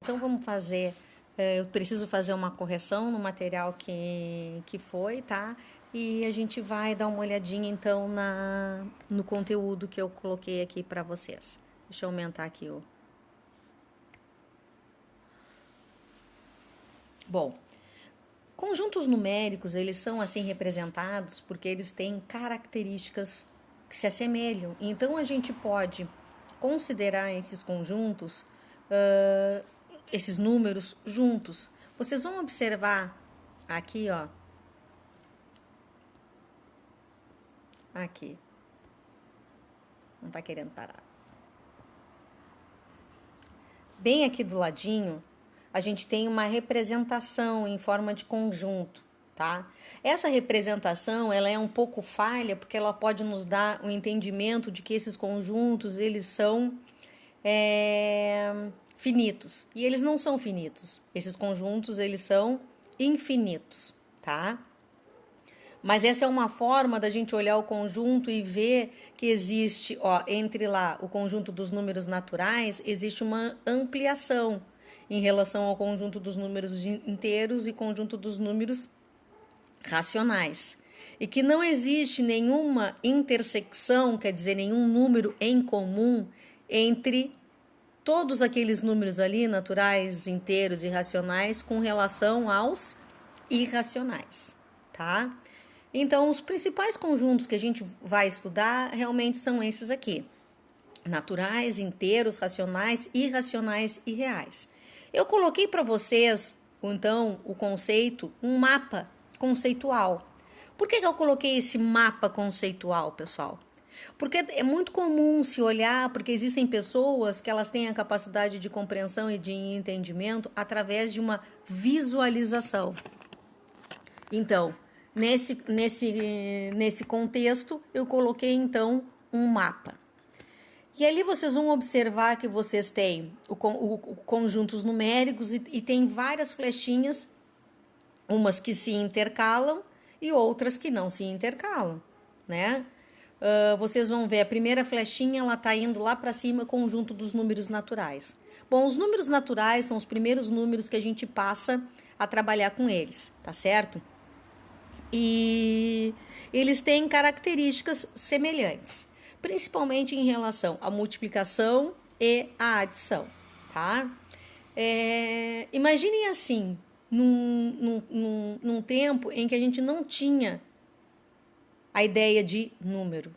Então, vamos fazer... Eu preciso fazer uma correção no material que foi, tá? E a gente vai dar uma olhadinha, então, no conteúdo que eu coloquei aqui para vocês. Deixa eu aumentar aqui o... Bom, conjuntos numéricos, eles são assim representados porque eles têm características que se assemelham. Então, a gente pode considerar esses conjuntos, esses números juntos. Vocês vão observar aqui, ó. Aqui. Não tá querendo parar. Bem aqui do ladinho, a gente tem uma representação em forma de conjunto, tá? Essa representação, ela é um pouco falha, porque ela pode nos dar um entendimento de que esses conjuntos, eles são finitos. E eles não são finitos. Esses conjuntos, eles são infinitos, tá? Mas essa é uma forma da gente olhar o conjunto e ver que existe, ó, entre lá o conjunto dos números naturais, existe uma ampliação em relação ao conjunto dos números inteiros e conjunto dos números racionais. E que não existe nenhuma intersecção, quer dizer, nenhum número em comum entre todos aqueles números ali, naturais, inteiros e racionais, com relação aos irracionais, tá? Então, os principais conjuntos que a gente vai estudar realmente são esses aqui: naturais, inteiros, racionais, irracionais e reais. Eu coloquei para vocês, então, o conceito, um mapa conceitual. Por que eu coloquei esse mapa conceitual, pessoal? Porque é muito comum se olhar, porque existem pessoas que elas têm a capacidade de compreensão e de entendimento através de uma visualização. Então, nesse contexto, eu coloquei, então, um mapa. E ali vocês vão observar que vocês têm conjuntos numéricos e tem várias flechinhas, umas que se intercalam e outras que não se intercalam, né? Vocês vão ver, a primeira flechinha, ela está indo lá para cima, conjunto dos números naturais. Bom, os números naturais são os primeiros números que a gente passa a trabalhar com eles, tá certo? E eles têm características semelhantes, principalmente em relação à multiplicação e à adição, tá? Imaginem assim, num tempo em que a gente não tinha a ideia de número.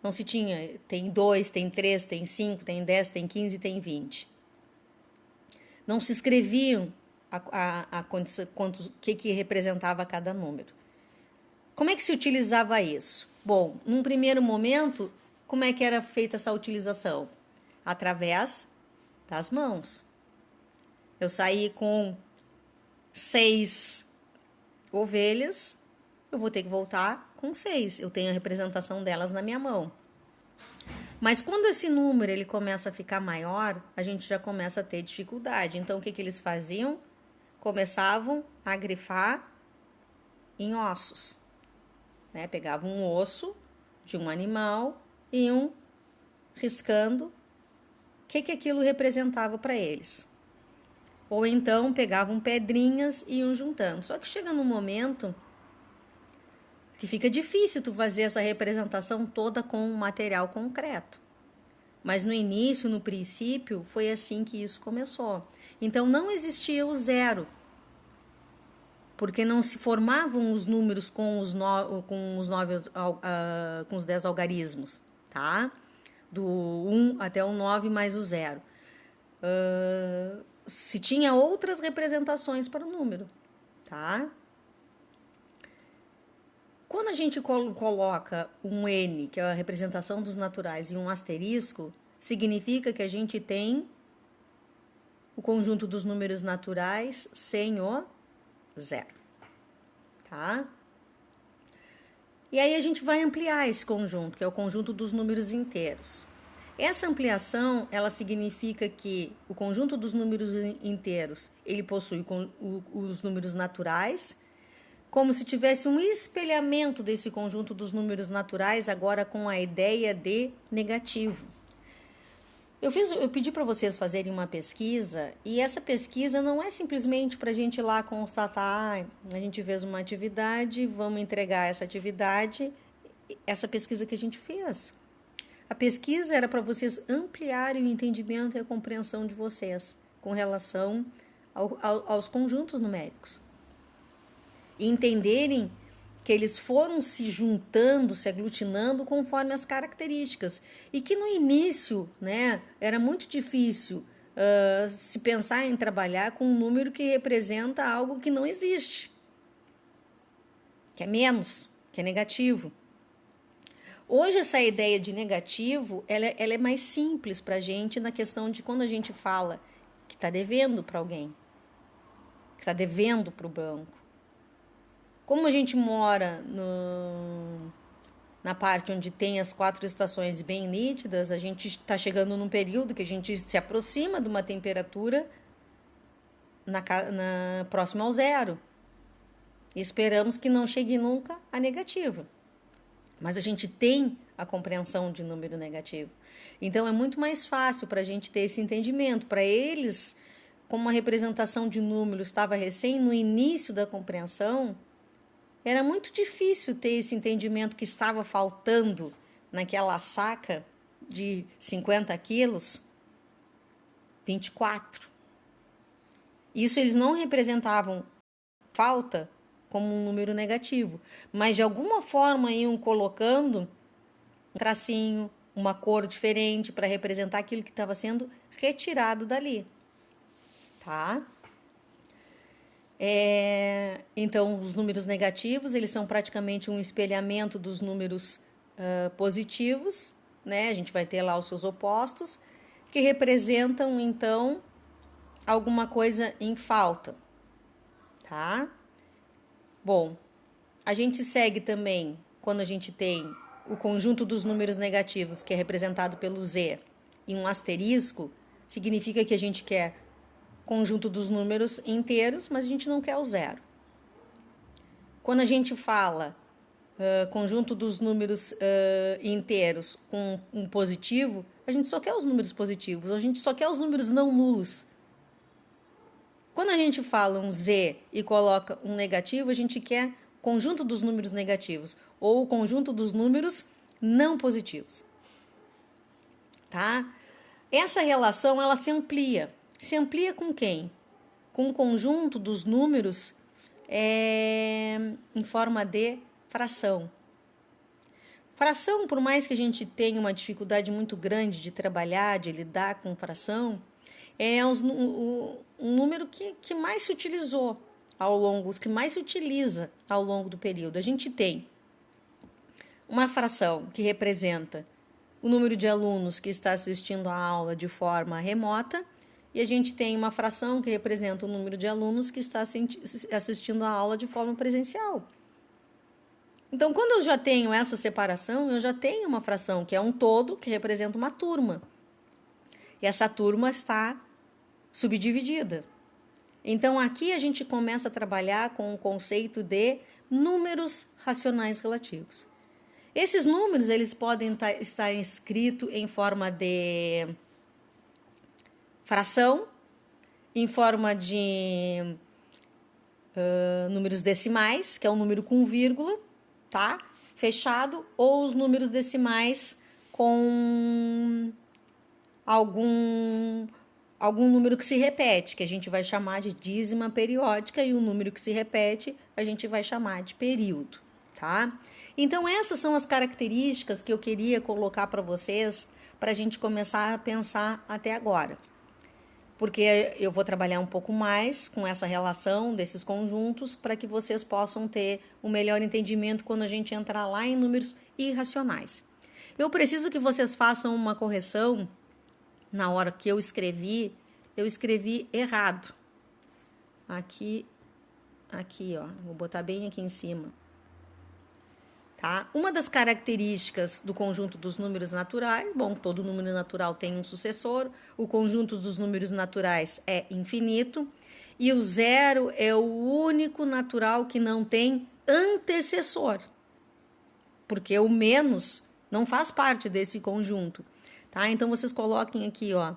Não se tinha, tem 2, tem 3, tem 5, tem 10, tem 15, tem 20. Não se escreviam o que representava cada número. Como é que se utilizava isso? Bom, num primeiro momento, como é que era feita essa utilização? Através das mãos. Eu saí com 6 ovelhas, eu vou ter que voltar com 6. Eu tenho a representação delas na minha mão. Mas quando esse número ele começa a ficar maior, a gente já começa a ter dificuldade. Então, o que eles faziam? Começavam a grifar em ossos, né? Pegavam um osso de um animal e iam riscando o que aquilo representava para eles. Ou então pegavam pedrinhas e iam juntando. Só que chega num momento que fica difícil tu fazer essa representação toda com um material concreto. Mas no início, no princípio, foi assim que isso começou. Então, não existia o zero, porque não se formavam os números com os 10 algarismos, tá? Do 1 até o 9 mais o 0. Se tinha outras representações para o número, tá? Quando a gente coloca um N, que é a representação dos naturais, e um asterisco, significa que a gente tem o conjunto dos números naturais sem o zero, tá? E aí a gente vai ampliar esse conjunto, que é o conjunto dos números inteiros. Essa ampliação, ela significa que o conjunto dos números inteiros, ele possui os números naturais, como se tivesse um espelhamento desse conjunto dos números naturais, agora com a ideia de negativo. Eu pedi para vocês fazerem uma pesquisa, e essa pesquisa não é simplesmente para a gente ir lá constatar, a gente fez uma atividade, vamos entregar essa atividade, essa pesquisa que a gente fez. A pesquisa era para vocês ampliarem o entendimento e a compreensão de vocês com relação aos conjuntos numéricos. E entenderem que eles foram se juntando, se aglutinando conforme as características. E que no início, né, era muito difícil se pensar em trabalhar com um número que representa algo que não existe, que é menos, que é negativo. Hoje essa ideia de negativo, ela é mais simples para a gente na questão de quando a gente fala que está devendo para alguém, que está devendo para o banco. Como a gente mora na parte onde tem as 4 estações bem nítidas, a gente está chegando num período que a gente se aproxima de uma temperatura próxima ao zero. E esperamos que não chegue nunca a negativa. Mas a gente tem a compreensão de número negativo. Então, é muito mais fácil para a gente ter esse entendimento. Para eles, como a representação de números estava recém no início da compreensão, era muito difícil ter esse entendimento que estava faltando naquela saca de 50 quilos, 24. Isso eles não representavam falta como um número negativo, mas de alguma forma iam colocando um tracinho, uma cor diferente para representar aquilo que estava sendo retirado dali, tá? Então, os números negativos, eles são praticamente um espelhamento dos números positivos, né? A gente vai ter lá os seus opostos, que representam, então, alguma coisa em falta, tá? Bom, a gente segue também, quando a gente tem o conjunto dos números negativos, que é representado pelo Z, e um asterisco, significa que a gente quer conjunto dos números inteiros, mas a gente não quer o zero. Quando a gente fala conjunto dos números inteiros com um positivo, a gente só quer os números positivos, a gente só quer os números não nulos. Quando a gente fala um Z e coloca um negativo, a gente quer conjunto dos números negativos ou o conjunto dos números não positivos. Tá? Essa relação, ela se amplia. Se amplia com quem? Com o conjunto dos números em forma de fração. Fração, por mais que a gente tenha uma dificuldade muito grande de trabalhar, de lidar com fração, é um número que mais se utilizou ao longo, que mais se utiliza ao longo do período. A gente tem uma fração que representa o número de alunos que está assistindo a aula de forma remota, e a gente tem uma fração que representa o número de alunos que está assistindo a aula de forma presencial. Então, quando eu já tenho essa separação, eu já tenho uma fração que é um todo, que representa uma turma. E essa turma está subdividida. Então, aqui a gente começa a trabalhar com o conceito de números racionais relativos. Esses números, eles podem estar escritos em forma de fração, em forma de números decimais, que é um número com vírgula, tá? Fechado, ou os números decimais com algum número que se repete, que a gente vai chamar de dízima periódica, e o número que se repete a gente vai chamar de período, tá? Então, essas são as características que eu queria colocar para vocês, para a gente começar a pensar até agora. Porque eu vou trabalhar um pouco mais com essa relação desses conjuntos para que vocês possam ter um melhor entendimento quando a gente entrar lá em números irracionais. Eu preciso que vocês façam uma correção. Na hora que eu escrevi errado. Aqui, ó, vou botar bem aqui em cima. Tá? Uma das características do conjunto dos números naturais, bom, todo número natural tem um sucessor, o conjunto dos números naturais é infinito, e o zero é o único natural que não tem antecessor, porque o menos não faz parte desse conjunto. tá? Então, vocês coloquem aqui, ó,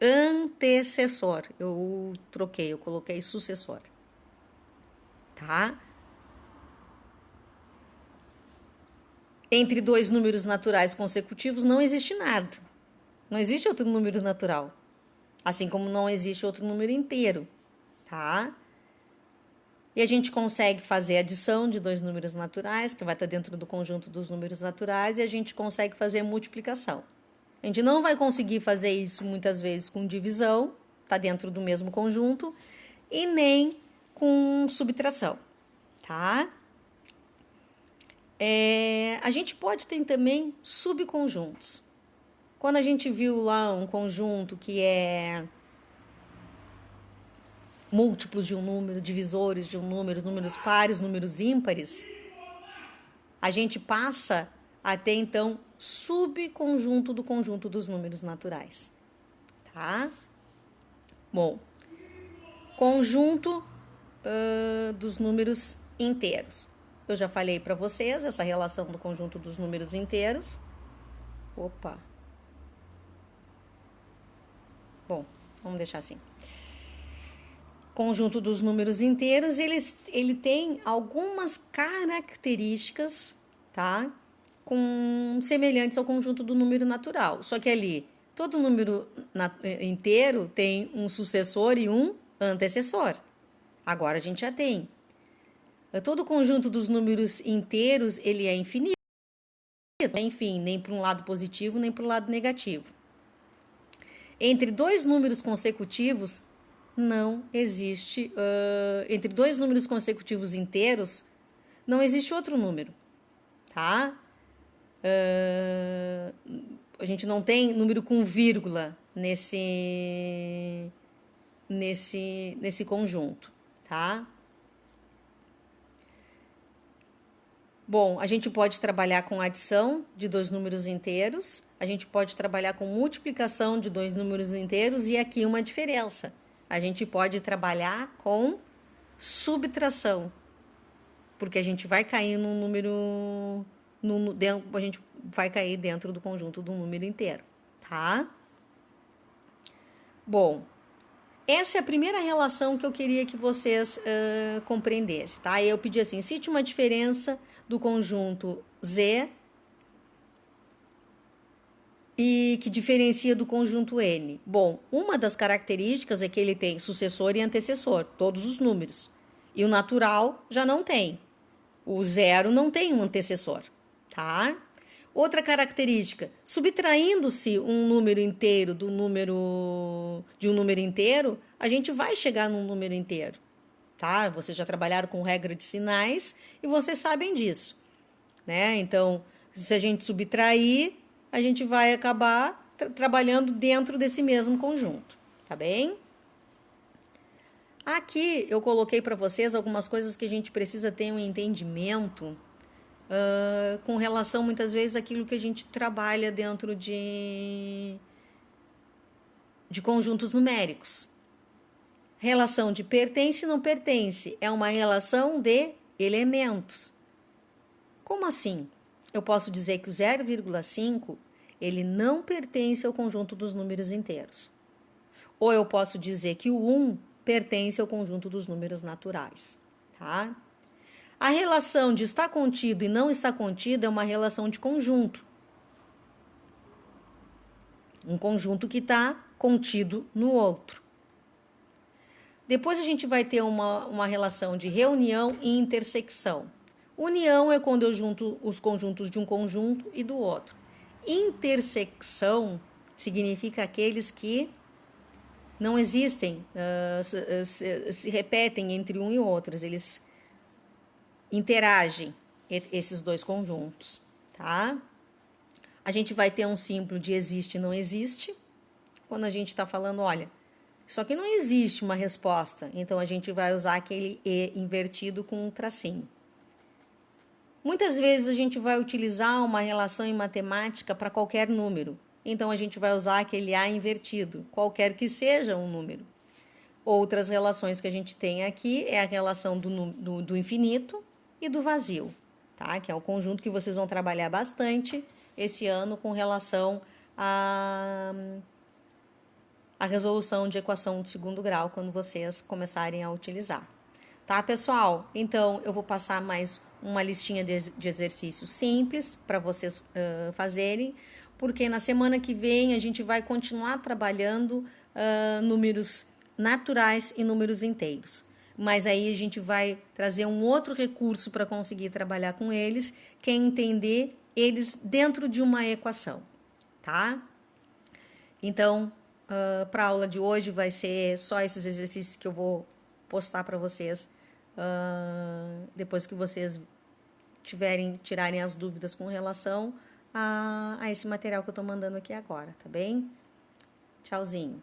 antecessor. Eu troquei, eu coloquei sucessor, tá? Entre dois números naturais consecutivos não existe nada. Não existe outro número natural. Assim como não existe outro número inteiro, tá? E a gente consegue fazer adição de dois números naturais, que vai estar dentro do conjunto dos números naturais, e a gente consegue fazer multiplicação. A gente não vai conseguir fazer isso muitas vezes com divisão, tá dentro do mesmo conjunto, e nem com subtração, tá? A gente pode ter também subconjuntos. Quando a gente viu lá um conjunto que é múltiplos de um número, divisores de um número, números pares, números ímpares, a gente passa a ter, então, subconjunto do conjunto dos números naturais, tá? Bom, conjunto dos números inteiros. Eu já falei para vocês essa relação do conjunto dos números inteiros. Opa! Bom, vamos deixar assim. Conjunto dos números inteiros, ele tem algumas características, tá? Semelhantes ao conjunto do número natural. Só que ali, todo número inteiro tem um sucessor e um antecessor. Agora a gente já tem. Todo conjunto dos números inteiros, ele é infinito. Enfim, nem para um lado positivo, nem para o lado negativo. Entre dois números consecutivos, não existe, entre dois números consecutivos inteiros, não existe outro número, tá? A gente não tem número com vírgula nesse conjunto, tá? Bom, a gente pode trabalhar com adição de dois números inteiros, a gente pode trabalhar com multiplicação de dois números inteiros e aqui uma diferença. A gente pode trabalhar com subtração, porque a gente vai cair num número, a gente vai cair dentro do conjunto do número inteiro, tá? Bom, essa é a primeira relação que eu queria que vocês compreendessem, tá? Eu pedi assim, cite uma diferença do conjunto Z e que diferencia do conjunto N. Bom, uma das características é que ele tem sucessor e antecessor, todos os números. E o natural já não tem. O zero não tem um antecessor, tá? Outra característica, subtraindo-se um número inteiro de um número inteiro, a gente vai chegar num número inteiro, tá? Vocês já trabalharam com regra de sinais e vocês sabem disso, né? Então, se a gente subtrair, a gente vai acabar trabalhando dentro desse mesmo conjunto, tá bem? Aqui eu coloquei para vocês algumas coisas que a gente precisa ter um entendimento com relação, muitas vezes, àquilo que a gente trabalha dentro de conjuntos numéricos. Relação de pertence e não pertence é uma relação de elementos. Como assim? Eu posso dizer que o 0,5 ele não pertence ao conjunto dos números inteiros. Ou eu posso dizer que o 1 pertence ao conjunto dos números naturais, tá? A relação de estar contido e não estar contido é uma relação de conjunto. Um conjunto que está contido no outro. Depois a gente vai ter uma relação de reunião e intersecção. União é quando eu junto os conjuntos de um conjunto e do outro. Intersecção significa aqueles que não existem, se repetem entre um e outro, eles interagem, esses dois conjuntos, tá? A gente vai ter um símbolo de existe e não existe, quando a gente está falando, olha, só que não existe uma resposta, então a gente vai usar aquele E invertido com um tracinho. Muitas vezes a gente vai utilizar uma relação em matemática para qualquer número. Então, a gente vai usar aquele A invertido, qualquer que seja um número. Outras relações que a gente tem aqui é a relação do infinito e do vazio, tá? Que é o conjunto que vocês vão trabalhar bastante esse ano com relação a resolução de equação de segundo grau quando vocês começarem a utilizar. Tá, pessoal? Então, eu vou passar mais uma listinha de exercícios simples para vocês fazerem, porque na semana que vem a gente vai continuar trabalhando números naturais e números inteiros. Mas aí a gente vai trazer um outro recurso para conseguir trabalhar com eles, que é entender eles dentro de uma equação, tá? Então, para a aula de hoje vai ser só esses exercícios que eu vou postar para vocês depois que vocês tirarem as dúvidas com relação a esse material que eu estou mandando aqui agora, tá bem? Tchauzinho.